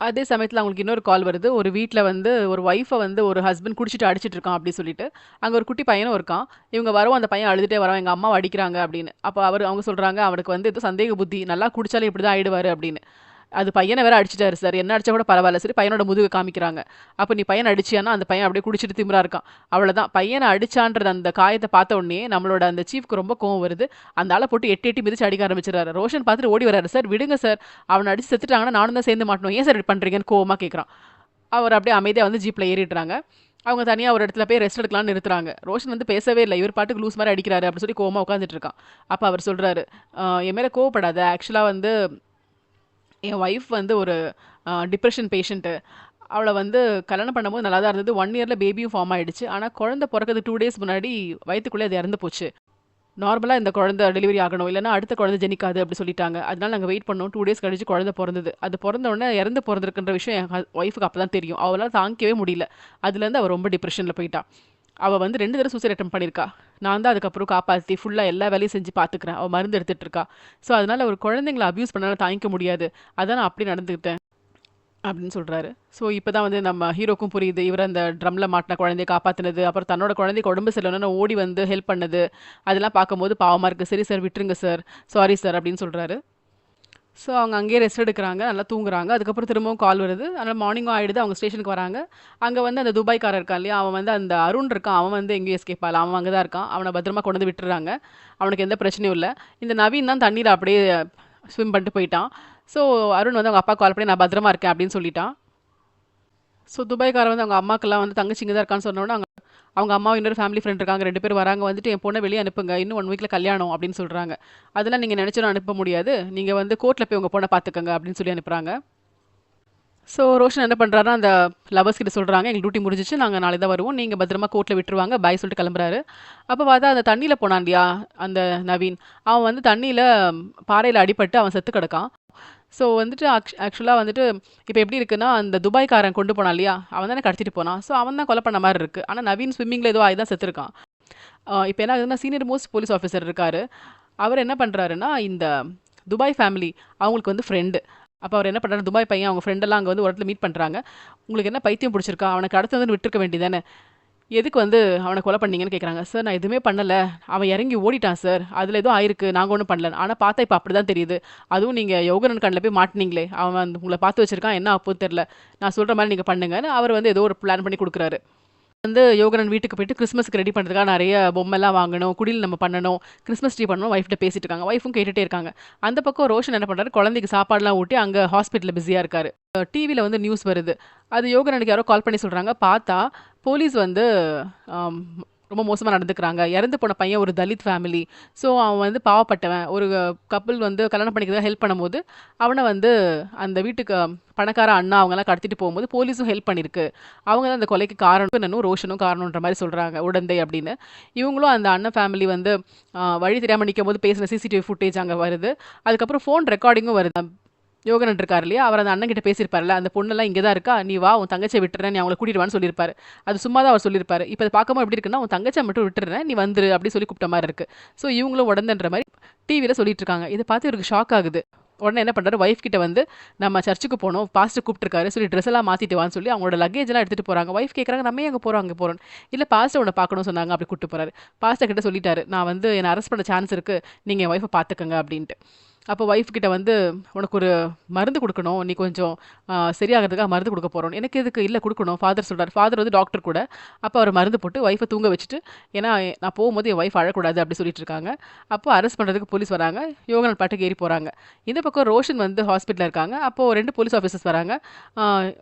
அதே சமயத்தில் அவங்களுக்கு இன்னொரு கால் வருது. ஒரு வீட்டில் வந்து ஒரு ஒய்ஃபை வந்து ஒரு ஹஸ்பண்ட் குடிச்சிட்டு அடிச்சிட்டு இருக்கான் அப்படி சொல்லிட்டு. அங்கே ஒரு குட்டி பையனும் இருக்கான். இவங்க வரவும் அந்த பையன் அழுதுகிட்டே வரான், எங்கள் அம்மாவை அடிக்கிறாங்க அப்படின்னு. அப்போ அவங்க சொல்கிறாங்க, அவனுக்கு வந்து ஏதோ சந்தேக புத்தி, நல்லா குடிச்சாலே இப்படி தான் ஆயிடுவார் அப்படின்னு. அது பையனை வேற அடிச்சிட்டாரு சார், என்ன அடிச்சா கூட பரவாயில்ல. சரி பையனோட முதுகு காமிக்கிறாங்க. அப்போ நீ பையனை அடிச்சியானா அந்த பையன் அப்படியே குடிச்சிட்டு திமிரா இருக்கான். அவ்வளோதான், பையனை அடிச்சான்றது அந்த காயத்தை பார்த்த உடனே நம்மளோட அந்த சீஃப்க்கு ரொம்ப கோவம் வருது. அந்த ஆளை போட்டு எட்டி எட்டி மிதிச்சு அடிக்க ஆரம்பிச்சிடறாரு. ரோஷன் பார்த்துட்டு ஓடி வராரு. சார் விடுங்க சார், அவனை அடிச்சு செத்துட்டாங்கன்னா நானும் தான் சேர்ந்து மாட்டணும், ஏன் சார் இப்படி பண்ணுறீங்கன்னு கோவமாக கேட்குறான். அவர் அப்படியே அமைதியாக வந்து ஜீப்பில் ஏறிடுறாங்க. அவங்க தனியாக ஒரு இடத்துல போய் ரெஸ்ட் எடுக்கலாம்னு நிறுத்துறாங்க. ரோஷன் வந்து பேசவே இல்லை, இவர் பாட்டுக்கு லூஸ் மாதிரி அடிக்கிறாரு அப்படின்னு சொல்லி கோவமாக உட்காந்துட்டு இருக்கான். அப்போ அவர் சொல்கிறாரு, என் மேலே கோவப்படாத, ஆக்சுவலாக வந்து என் ஒய்ஃப் வந்து ஒரு டிப்ரெஷன் பேஷண்ட்டு. அவளை வந்து கல்யாணம் பண்ணும்போது நல்லா தான் இருந்தது. 1 இயரில் பேபியும் ஃபார்ம் ஆயிடுச்சு. ஆனால் குழந்தை பிறக்கிறது 2 டேஸ் முன்னாடி வயிற்றுக்குள்ளே அது இறந்து போச்சு. நார்மலாக இந்த குழந்தை டெலிவரி ஆகணும், இல்லைனா அடுத்த குழந்தை ஜெனிக்காது அப்படி சொல்லிட்டாங்க. அதனால நாங்கள் வெயிட் பண்ணோம். 2 டேஸ் கழிச்சு குழந்தை பிறந்தது. அது பிறந்த உடனே இறந்து பிறந்திருக்குன்ற விஷயம் என் ஒய்ஃபுக்கு அப்போ தான் தெரியும். அவளால் தாங்கிக்கவே முடியல. அதுலேருந்து அவள் ரொம்ப டிப்ரெஷனில் போயிட்டா. அவள் வந்து 2 தடவை சூசைட் அட்டெம்ப்ட் பண்ணியிருக்கா. நான் தான் அதுக்கப்புறம் காப்பாற்றி ஃபுல்லாக எல்லா வேலையும் செஞ்சு பார்த்துக்கிறேன். அவள் மருந்து எடுத்துகிட்டு இருக்கா. ஸோ அதனால் ஒரு குழந்தைங்களை அப்யூஸ் பண்ணாலும் தாங்கிக்க முடியாது, அதான் நான் அப்படி நடந்துக்கிட்டேன் அப்படின்னு சொல்கிறாரு. ஸோ இப்போ தான் வந்து நம்ம ஹீரோக்கும் புரியுது, இவர் அந்த ட்ரம்மில் மாட்டின குழந்தைய காப்பாற்றினது, அப்புறம் தன்னோட குழந்தைக்கு உடம்பு சரியில்லைன்னு ஓடி வந்து ஹெல்ப் பண்ணது, அதெல்லாம் பார்க்கும்போது பாவமாக இருக்குது. சரி சார் விட்டுருங்க சார், சாரி சார் அப்படின்னு சொல்கிறாரு. ஸோ அவங்க அங்கேயே ரெஸ்ட் எடுக்கிறாங்க, நல்லா தூங்குறாங்க. அதுக்கப்புறம் திரும்பவும் கால் வருது. அதனால் மார்னிங்கும் ஆகிடுது. அவங்க ஸ்டேஷனுக்கு வராங்க. அங்கே வந்து அந்த துபாய்க்காரர் இருக்கான் இல்லையா, அவன் வந்து அந்த அருண் இருக்கான், அவன் வந்து எங்கேயும் எஸ்கேப் ஆகல, அவன் அங்கே தான் இருக்கான். அவனை பத்திரமா கொண்டு வந்து விட்டுறாங்க. அவனுக்கு எந்த பிரச்சனையும் இல்லை. இந்த நவீன் தான் தண்ணியில் அப்படியே ஸ்விம் பண்ணிட்டு போயிட்டான். ஸோ அருண் வந்து அவங்க அப்பா கால் பண்ணி நான் பத்திரமா இருக்கேன் அப்படின்னு சொல்லிட்டான். ஸோ துபாய்க்காரர் வந்து அவங்க அம்மாக்கெல்லாம் வந்து தங்கச்சி இங்கே தான் இருக்கான்னு சொன்னோன்னே அவங்க அம்மா இன்னொரு ஃபேமிலி ஃப்ரெண்ட் இருக்காங்க, 2 பேர் வராங்க. வந்துட்டு என் பொண்ணை வெளியே அனுப்புங்க, இன்னும் 1 வீக்கில் கல்யாணம் அப்படின்னு சொல்கிறாங்க. அதெல்லாம் நீங்கள் நினச்சாலும் அனுப்ப முடியாது, நீங்கள் வந்து கோர்ட்டில் போய் உங்கள் பொண்ணை பார்த்துக்கங்க அப்படின்னு சொல்லி அனுப்புகிறாங்க. ஸோ ரோஷன் என்ன பண்ணுறாருன்னா, அந்த லவர்ஸ் கிட்ட சொல்கிறாங்க, எங்களுக்கு டியூட்டி முடிஞ்சிச்சு, நாங்கள் நாளை தான் வருவோம், நீங்கள் பத்திரமா கோர்ட்டில் விட்டுருவாங்க, பாய் சொல்லிட்டு கிளம்புறாரு. அப்போ பார்த்தா அந்த தண்ணியில் போனான் இல்லையா அந்த நவீன், அவன் வந்து தண்ணியில் பாறையில் அடிபட்டு அவன் செத்து கிடக்கான். ஸோ வந்துட்டு ஆக்சுவலாக வந்துட்டு இப்போ எப்படி இருக்குன்னா, அந்த துபாய்க்காரன் கொண்டு போனான் இல்லையா, அவன் தானே கடத்திட்டு போனான். ஸோ அவன் தான் கொலை பண்ண மாதிரி இருக்குது. ஆனால் நவீன் ஸ்விம்மிங்கில் ஏதோ ஆகி தான் செத்துருக்கான். இப்போ என்ன ஆகுதுன்னா, சீனியர் மோஸ்ட் போலீஸ் ஆஃபீஸர் இருக்கார். அவர் என்ன பண்ணுறாருன்னா, இந்த துபாய் ஃபேமிலி அவங்களுக்கு வந்து ஃப்ரெண்டு. அப்போ அவர் என்ன பண்ணுறாரு, துபாய் பையன் அவங்க ஃப்ரெண்டெல்லாம் அங்கே வந்து ஒரு இடத்துல மீட் பண்ணுறாங்க. உங்களுக்கு என்ன பைத்தியம் பிடிச்சிருக்கா, அவனுக்கு அடுத்து வந்து விட்டுருக்க வேண்டியதானே, எதுக்கு வந்து அவனை கொலை பண்ணீங்கன்னு கேட்குறாங்க. சார் நான் எதுவுமே பண்ணலை, அவன் இறங்கி ஓடிட்டான் சார், அதில் எதுவும் ஆயிருக்கு, நாங்கள் ஒன்றும் பண்ணல. ஆனால் பார்த்தா இப்போ அப்படி தான் தெரியுது. அதுவும் நீங்கள் யோகனன் கண்ணில் போய் மாட்டினீங்களே, அவன் வந்து உங்களை பார்த்து வச்சிருக்கான், என்ன அப்போது தெரில, நான் சொல்கிற மாதிரி நீங்கள் பண்ணுங்கன்னு அவர் வந்து ஏதோ ஒரு பிளான் பண்ணி கொடுக்குறாரு. வந்து யோகனன் வீட்டுக்கு போயிட்டு கிறிஸ்மஸ்க்கு ரெடி பண்ணுறதுக்காக நிறைய பொம்மைலாம் வாங்கணும், குடியில் நம்ம பண்ணணும், கிறிஸ்மஸ் ட்ரீ பண்ணணும், ஒய்ஃப்ட்ட பேசிட்டு இருக்காங்க. ஒய்ஃபும் கேட்டுகிட்டே இருக்காங்க. அந்த பக்கம் ரோஷன் என்ன பண்ணுறாரு, குழந்தைக்கு சாப்பாடுலாம் ஊட்டி அங்கே ஹாஸ்பிட்டலில் பிஸியாக இருக்காரு. டிவியில் வந்து நியூஸ் வருது. அது யோகனனுக்கு யாரோ கால் பண்ணி சொல்கிறாங்க. பார்த்தா போலீஸ் வந்து ரொம்ப மோசமா நடந்துக்கிறாங்க. இறந்து போன பையன் ஒரு தலித் ஃபேமிலி. ஸோ அவன் வந்து பாவப்பட்டவன். ஒரு கப்பிள் வந்து கல்யாணம் பண்ணிக்கிறதுக்காக ஹெல்ப் பண்ணும்போது, அவன வந்து அந்த வீட்டுக்கு பணக்கார அண்ணா அவங்கலாம் கடத்திட்டு போகும்போது போலீஸும் ஹெல்ப் பண்ணியிருக்கு. அவங்க தான் அந்த கொலைக்கு காரணம் என்னன்னு ரோஷனும் காரணம்ன்ற மாரி சொல்றாங்க. உடந்தை அப்படின்னு. இவங்களும் அந்த அண்ணன் ஃபேமிலி வந்து வழி தெரியாம நிக்கும்போது பேசின சிசிடிவி ஃபுட்டேஜ் அங்க வருது. அதுக்கப்புறம் ஃபோன் ரெக்கார்டிங்கும் வருது. யோகனன் இருக்காரு இல்லையா? அவர் அந்த அண்ணன் கிட்ட பேசியிருப்பார்ல, "அந்த பொண்ணெல்லாம் இங்க தான் இருக்கா. நீ வா உன் தங்கச்சிய விட்டுர்றேன். நீ அவங்கள கூட்டிட்டு வான்னு" சொல்லியிருப்பாரு. அது சும்மா தான் அவர் சொல்லியிருப்பாரு. இப்ப அத பார்க்கும்போது எப்படி இருக்குன்னா, "உன் தங்கச்சிய மட்டும் விட்டுர்றேன். நீ வந்துரு" அப்படி சொல்லி கூப்பிட்ட மாரி இருக்கு. ஸோ இவங்களும் உடந்தைன்ற மாரி டிவில சொல்லிட்டு இருக்காங்க. இத பார்த்து இவருக்கு ஷாக் ஆகுது. உடனே என்ன பண்றாரு, ஒய்ஃப் கிட்ட வந்து, "நம்ம சர்ச்சுக்கு போணும். பாஸ்டர் கூப்பிட்டுருக்காரு. சொல்லி ட்ரெஸ் எல்லாம் மாத்திட்டு வான்னு" சொல்லி அவங்களோட லக்கேஜ் எல்லாம் எடுத்துட்டு போறாங்க. ஒய்ஃப் கேட்கறாங்க, "நம்ம ஏன் அங்க போறோம், அங்க போறோம்ன்னு?" "இல்ல பாஸ்டர் உன்ன பார்க்கணும்னு சொன்னாங்க." அப்படி கூட்டிட்டு போறாரு. பாஸ்டர் கிட்ட சொல்லிட்டாரு, "நான் வந்து என்ன அரெஸ்ட் பண்ண சான்ஸ் இருக்கு. நீங்க என் ஒய்ஃப பார்த்துக்கங்க" அப்படின்ட்டு. அப்போ ஒய்ஃப் கிட்ட வந்து, "உனக்கு ஒரு மருந்து குடுக்கணும். நீ கொஞ்சம் சரியாகறதுக்காக மருந்து குடுக்க போறோம்." "எனக்கு எதுக்கு?" "இல்ல குடுக்கணும்." ஃபாதர் சொல்றாரு. ஃபாதர் வந்து டாக்டர் கூட. அப்ப அவரு மருந்து போட்டு ஒய்ஃப தூங்க வச்சுட்டு, ஏன்னா நான் போகும்போது என் ஒய்ஃப் அழக்கூடாது அப்படி சொல்லிட்டு இருக்காங்க. அப்போ அரெஸ்ட் பண்றதுக்கு போலீஸ் வராங்க. யோகனன் பாட்டுக்கு ஏறி போறாங்க. இந்த பக்கம் ரோஷன் வந்து ஹாஸ்பிட்டல்ல இருக்காங்க. அப்போ 2 போலீஸ் ஆஃபீசர்ஸ் வராங்க. ஆ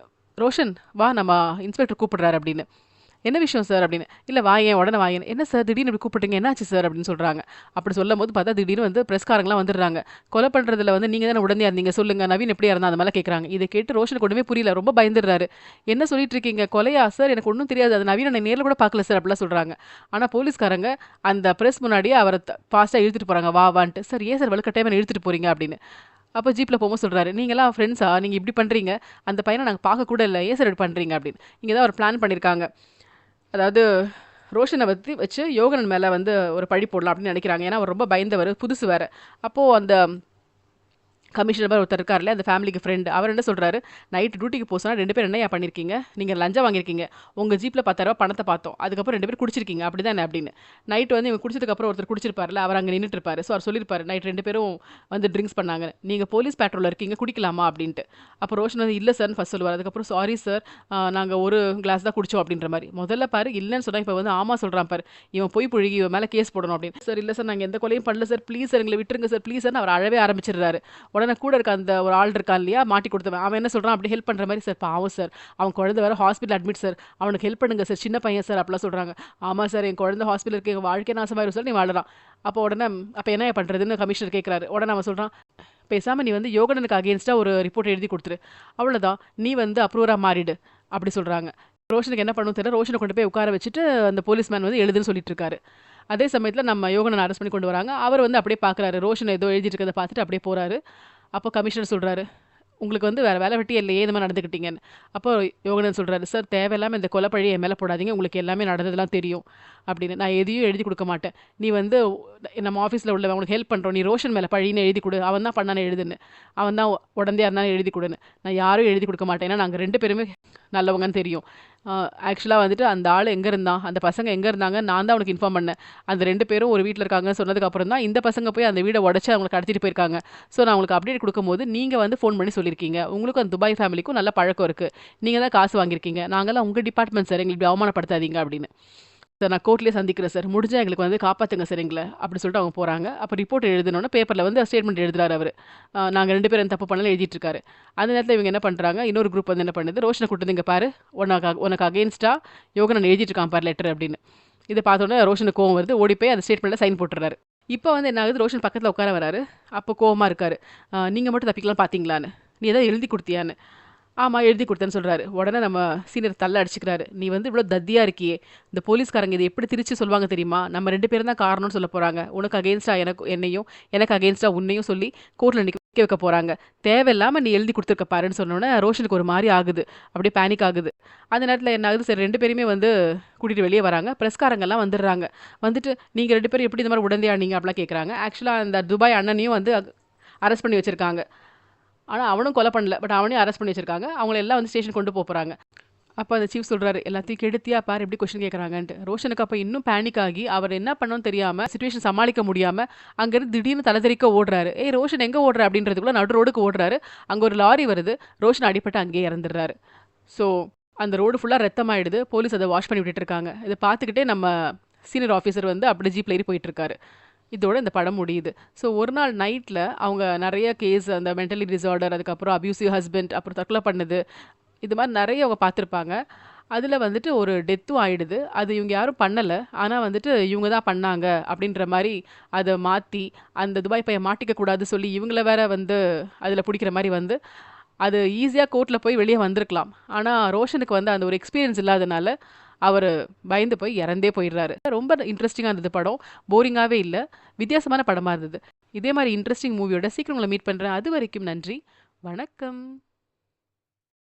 "ரோஷன் வா நம்ம இன்ஸ்பெக்டர் கூப்பிடுறாரு" அப்படின்னு. "என்ன விஷயம் சார்?" அப்படின்னு. "இல்ல வாயேன், உடனே வாயேன்." "என்ன சார் திடீர்னு இப்படி கூப்பிட்டீங்க? என்னாச்சு சார்?" அப்படின்னு சொல்றாங்க. அப்படி சொல்லும்போது பார்த்தா திடீர்னு வந்து பிரஸ்காரங்கலாம் வந்துடுறாங்க. "கொலை பண்றதுல வந்து நீங்க தானே உடந்தையா இருந்தீங்க. சொல்லுங்க. நவீன் எப்படியா இருந்தான்?" அந்த மாரிலாம் கேட்கறாங்க. இத கேட்டு ரோஷனுக்கு ஒண்ணுமே புரியல. ரொம்ப பயந்துடுறாரு. "என்ன சொல்லிட்டு இருக்கீங்க? கொலையா? சார் எனக்கு ஒண்ணும் தெரியாது. அது நவீன நான் நேர்ல கூட பார்க்கல சார்." அப்படிலாம் சொல்றாங்க. ஆனா போலீஸ்காரங்க அந்த பிரஸ் முன்னாடியே அவர ஃபாஸ்ட்டா இழுத்துட்டு போறாங்க. வா வான்ட்டு. "சார் ஏன் சார் வலுக்கட்டாயமா என்ன இழுத்துட்டு போறீங்க?" அப்படின்னு. அப்ப ஜீப்ல போகும்போது சொல்றாரு, "நீங்கலாம் ஃப்ரெண்ட்ஸா? நீங்க இப்படி பண்றீங்க? அந்த பையன நாங்க பார்க்க கூட இல்ல. ஏன் சார் இப்படி பண்றீங்க?" அப்படின்னு. இங்க தான் ஒரு பிளான் பண்ணியிருக்காங்க. அதாவது ரோஷன பத்தி வச்சு யோகனன் மேல வந்து ஒரு பழி போடலாம் அப்படின்னு நினைக்கிறாங்க. ஏன்னா அவர் ரொம்ப பயந்தவரு, புதுசு வேற. அப்போ அந்த கமிஷனர் மாரி ஒருத்தர் இருக்கார்ல, அந்த ஃபேமிலிக்கு ஃப்ரெண்ட். அவர் என்ன சொல்றாரு, "நைட் டியூட்டிக்கு போ சொன்னா 2 பேரும் என்னய்யா பண்ணியிருக்கீங்க? நீங்க லஞ்சம் வாங்கியிருக்கீங்க. உங்க ஜீப்ல ரூ. 10,000 பணத்த பார்த்தோம். அதுக்கப்புறம் 2 பேரும் குடிச்சிருக்கீங்க. அப்படிதானே?" அப்படின்னு. நைட் வந்து இவங்க குடிச்சதுக்கப்புறம் ஒருத்தர் குடிச்சிருப்பார்ல, அவர் அங்க நின்னுட்டு இருப்பாரு. ஸோ அவர் சொல்லியிருப்பாரு, "நைட் 2 பேரும் வந்து ட்ரிங்க்ஸ் பண்ணாங்கன்னு. நீங்க போலீஸ் பேட்ரோல்ல இருக்கீங்க, குடிக்கலாமா?" அப்படின்ட்டு. அப்போ ரோஷன் வந்து, "இல்ல சார்ன்னு" ஃபர்ஸ்ட் சொல்லுவாரு. அதுக்கப்புறம், "சாரி சார், நாங்க ஒரு கிளாஸ் தான் குடிச்சோம்." அப்படின்ற மாரி. முதல்ல பாரு இல்லன்னு சொன்னா, இப்ப வந்து ஆமா சொல்றான் பாரு. இவன் பொய் புழுகி இவன் மேல கேஸ் போடணும் அப்படின்னு. "சார் இல்ல சார், நாங்க எந்த கொலையும் பண்ணல சார். ப்ளீஸ் சார் எங்கள விட்டுருங்க சார், ப்ளீஸ் சார்ன்னு" அவர் அழவே ஆரம்பிச்சிடுறாரு. உடனே கூட இருக்க அந்த ஒரு ஆள் இருக்கான் இல்லையா? மாட்டி குடுத்தவன். அவன் என்ன சொல்றான், அப்படி ஹெல்ப் பண்ற மாரி, "சார் பாவம் சார். அவன் குழந்தை வேற ஹாஸ்பிட்டல் அட்மிட் சார். அவனுக்கு ஹெல்ப் பண்ணுங்க சார். சின்ன பையன் சார்." அப்படிலாம் சொல்றாங்க. "ஆமா சார், என் குழந்தை ஹாஸ்பிட்டல்ல இருக்கு. எங்க வாழ்க்கையே நாசமாயிரும் சார்." நீ வாழறான். அப்போ உடனே, "அப்ப என்னய்யா பண்றதுன்னு?" கமிஷனர் கேட்கிறாரு. உடனே அவன் சொல்றான், "பேசாம நீ வந்து யோகனனுக்கு அகைன்ஸ்டா ஒரு ரிப்போர்ட் எழுதி குடுத்துரு. அவ்வளோதான். நீ வந்து அப்ரூவரா மாறிடு." அப்படி சொல்றாங்க. ரோஷனுக்கு என்ன பண்ணணும்னு தெரியல. ரோஷன கொண்டு போய் உட்கார வச்சுட்டு, அந்த போலீஸ்மேன் வந்து எழுதுன்னு சொல்லிட்டு இருக்காரு. அதே சமயத்தில நம்ம யோகனன அரெஸ்ட் பண்ணி கொண்டு வராங்க. அவர் வந்து அப்படியே பார்க்குறாரு. ரோஷன் ஏதோ எழுதிட்டு இருக்கிறத பார்த்துட்டு அப்படியே போறாரு. அப்போ கமிஷனர் சொல்றாரு, "உங்களுக்கு வந்து வேற வேலை வெட்டியே இல்லையே, இந்த மாரி நடந்துக்கிட்டீங்கன்னு." அப்போ யோகனன் சொல்றாரு, "சார் தேவையில்லாம இந்த கொலை பழிய என் மேல போடாதீங்க. உங்களுக்கு எல்லாமே நடந்ததெல்லாம் தெரியும்." அப்படின்னு. "நான் எதையும் எழுதி குடுக்க மாட்டேன். நீ வந்து நம்ம ஆஃபீஸ்ல உள்ளவன் உனக்கு ஹெல்ப் பண்றோம். நீ ரோஷன் மேல பழின்னு எழுதி குடு. அவன் தான் பண்ணான்னு எழுதுன்னு. அவன் தான் உடந்தையா இருந்தான்னு எழுதி குடுன்னு." "நான் யாரும் எழுதி குடுக்க மாட்டேன். ஏன்னா நாங்க 2 பேருமே நல்லவங்கன்னு தெரியும். ஆக்சுவலா வந்துட்டு அந்த ஆளு எங்க இருந்தான்? அந்த பசங்க எங்க இருந்தாங்கன்னு நான் தான் அவனுக்கு இன்ஃபார்ம் பண்ணேன். அந்த 2 பேரும் ஒரு வீட்ல இருக்காங்கன்னு சொன்னதுக்கு அப்புறம் தான் இந்த பசங்க போய் அந்த வீட உடைச்சு அவங்கள கடத்திட்டு போயிருக்காங்க. ஸோ நான் உங்களுக்கு அப்டேட் குடுக்கும்போது நீங்க வந்து ஃபோன் பண்ணி சொல்லியிருக்கீங்க. உங்களுக்கும் அந்த துபாய் ஃபேமிலிக்கும் நல்ல பழக்கம் இருக்கு. நீங்க தான் காசு வாங்கியிருக்கீங்க. நாங்கலாம் உங்க டிபார்ட்மெண்ட் சார். எங்கள இப்படி அவமானப்படுத்தாதீங்க." அப்படின்னு. "சார் நான் கோர்ட்லயே சந்திக்கிறேன் சார். முடிஞ்சா எங்களுக்கு வந்து காப்பாத்துங்க சார் எங்கள." அப்படி சொல்லிட்டு அவங்க போறாங்க. அப்ப ரிப்போர்ட் எழுதணும்னு பேப்பர்ல வந்து ஸ்டேட்மெண்ட் எழுதுறாரு அவரு. நாங்க 2 பேரும் எந்த தப்பு பண்ணலன்னு எழுதிட்டு இருக்காரு. அந்த நேரத்துல இவங்க என்ன பண்றாங்க, இன்னொரு குரூப் வந்து என்ன பண்ணுது, "ரோஷன கூட்டு வந்து இங்க பாரு. உனக்கு அகைன்ஸ்டா யோகனன் எழுதிட்டு இருக்கான் பாரு லெட்டர்" அப்படின்னு. இத பார்த்தோனே ரோஷனுக்கு கோவம் வருது. ஓடி போய் அந்த ஸ்டேட்மெண்ட்ல சைன் போட்டுறாரு. இப்ப வந்து என்ன ஆகுது, ரோஷன் பக்கத்துல உட்கார வராரு. அப்போ கோவமா இருக்காரு. "நீங்க மட்டும் தப்பிக்கலாம் பார்த்தீங்களான்னு. நீ ஏதாவது எழுதி குடுத்தியான்னு?" "ஆமா, எழுதி குடுத்தேன்னு" சொல்றாரு. உடனே நம்ம சீனியர் தள்ள அடிச்சுக்கிறாரு. "நீ வந்து இவ்ளோ தத்தியா இருக்கியே! இந்த போலீஸ்காரங்க இத எப்படி திரிச்சு சொல்லுவாங்க தெரியுமா? நம்ம 2 பேரும் தான் காரணம்னு சொல்லப் போறாங்க. உனக்கு அகைன்ஸ்டா என்னையும், எனக்கு அகைன்ஸ்டா உன்னையும் சொல்லி கோர்ட்ல நிக்க வைக்க போறாங்க. தேவையில்லாம நீ எழுதி குடுத்துருக்க பாருன்னு" சொன்னோனே ரோஷனுக்கு ஒரு மாரி ஆகுது. அப்படியே பேனிக் ஆகுது. அந்த நேரத்துல என்ன ஆகுது, சரி 2 பேரையுமே வந்து கூட்டிட்டு வெளிய வராங்க. பிரஸ்காரங்கலாம் வந்துடுறாங்க. வந்துட்டு, "நீங்க 2 பேரும் எப்படி இந்த மாரி உடந்தையானீங்க?" அப்படிலாம் கேட்கறாங்க. ஆக்சுவலா அந்த துபாய் அண்ணனையும் வந்து அரெஸ்ட் பண்ணி வச்சிருக்காங்க. ஆனா அவனும் கொலை பண்ணல. பட் அவனையும் அரெஸ்ட் பண்ணி வச்சிருக்காங்க. அவங்கள எல்லாம் வந்து ஸ்டேஷன் கொண்டு போறாங்க. அப்ப அந்த சீஃப் சொல்றாரு, "எல்லாத்தையும் கெடுத்தியா பாரு எப்படி கொஸ்டின் கேட்கறாங்கன்ட்டு." ரோஷனுக்கு அப்ப இன்னும் பேனிக் ஆகி, அவர் என்ன பண்ணணும்னு தெரியாம, சிச்சுவேஷன் சமாளிக்க முடியாம, அங்கருந்து திடீர்னு தலதெறிக்க ஓடுறாரு. "ஏய் ரோஷன் எங்க ஓடுற?" அப்படின்றதுக்குள்ள நடு ரோடுக்கு ஓடுறாரு. அங்க ஒரு லாரி வருது. ரோஷன் அடிபட்டு அங்கேயே இறந்துடுறாரு. ஸோ அந்த ரோடு ஃபுல்லா ரத்தமாயிடுது. போலீஸ் அத வாஷ் பண்ணி விட்டுட்டு இருக்காங்க. இத பார்த்துக்கிட்டே நம்ம சீனியர் ஆஃபீசர் வந்து அப்படி ஜீப்ல ஏறி போயிட்டு இருக்காரு. இதோட இந்த படம் முடியுது. ஸோ ஒரு நாள் நைட்ல அவங்க நெறைய கேஸ் அந்த மென்டலி டிஸார்டர், அதுக்கப்புறம் அப்யூசிவ் ஹஸ்பண்ட், அப்புறம் தற்கொலை பண்ணது, இது மாரி நெறைய அவங்க பார்த்துருப்பாங்க. அதில் வந்துட்டு ஒரு டெத்தும் ஆயிடுது. அது இவங்க யாரும் பண்ணல. ஆனா வந்துட்டு இவங்க தான் பண்ணாங்க அப்படின்ற மாரி அத மாத்தி, அந்த துபாய் பையன் மாட்டிக்க கூடாது சொல்லி இவங்கள வேற வந்து அதில புடிக்கிற மாரி வந்து, அது ஈஸியா கோர்ட்ல போய் வெளிய வந்திருக்கலாம். ஆனா ரோஷனுக்கு வந்து அந்த ஒரு எக்ஸ்பீரியன்ஸ் இல்லாதனால, அவரு பயந்து போய் இறந்தே போயிடுறாரு. ரொம்ப இன்ட்ரஸ்டிங்கா இருந்தது படம். போரிங்காவே இல்ல. வித்தியாசமான படமா இருந்தது. இதே மாரி இன்ட்ரஸ்டிங் மூவியோட சீக்கிரம் உங்கள மீட் பண்றேன். அதுவரைக்கும் நன்றி. வணக்கம்.